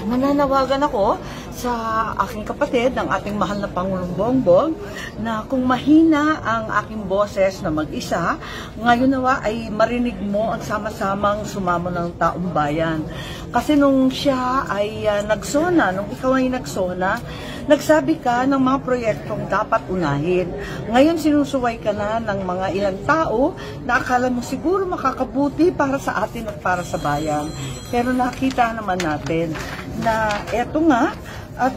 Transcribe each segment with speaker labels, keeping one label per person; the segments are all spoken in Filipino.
Speaker 1: Nananawagan ako sa aking kapatid, ng ating mahal na Pangulong Bongbong, na kung mahina ang aking boses na mag-isa, ngayon nawa ay marinig mo ang sama-samang sumamo ng taong bayan. Kasi nung siya ay nagsona, nung ikaw ay nagsona, nagsabi ka ng mga proyektong dapat unahin. Ngayon sinusuway ka na ng mga ilang tao na akala mo siguro makakabuti para sa atin at para sa bayan. Pero nakita naman natin na eto nga, at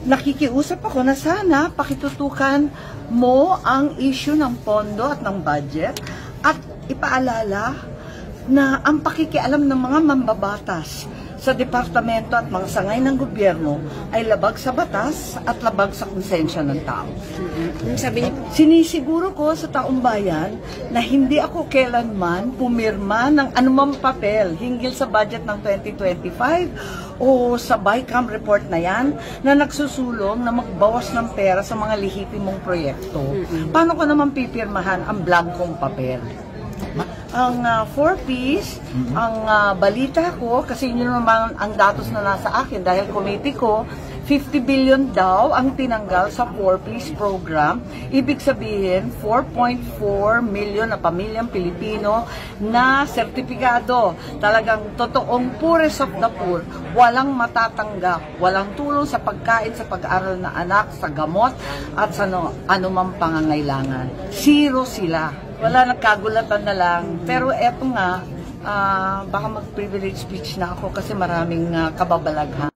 Speaker 1: nakikiusap ako na sana pakitutukan mo ang issue ng pondo at ng budget at ipaalala na ang pakikialam ng mga mambabatas sa departamento at mga sangay ng gobyerno ay labag sa batas at labag sa konsensya ng tao.
Speaker 2: Sabi niyo,
Speaker 1: sinisiguro ko sa taong bayan na hindi ako kailanman pumirma ng anumang papel hinggil sa budget ng 2025 o sa BICAM report na yan na nagsusulong na magbawas ng pera sa mga lehitimong proyekto. Paano ko naman pipirmahan ang blankong papel? Ang 4Ps, ang balita ko, kasi yun naman ang datos na nasa akin dahil committee ko, 50 billion daw ang tinanggal sa 4Ps program. Ibig sabihin, 4.4 million na pamilyang Pilipino na sertipikado. Talagang totoong poorest of the poor. Walang matatanggap. Walang tulong sa pagkain, sa pag-aaral na anak, sa gamot, at sa anumang pangangailangan. Zero sila. Wala, nagkagulatan na lang. Pero eto nga, baka mag-privilege speech na ako kasi maraming kababalaghan.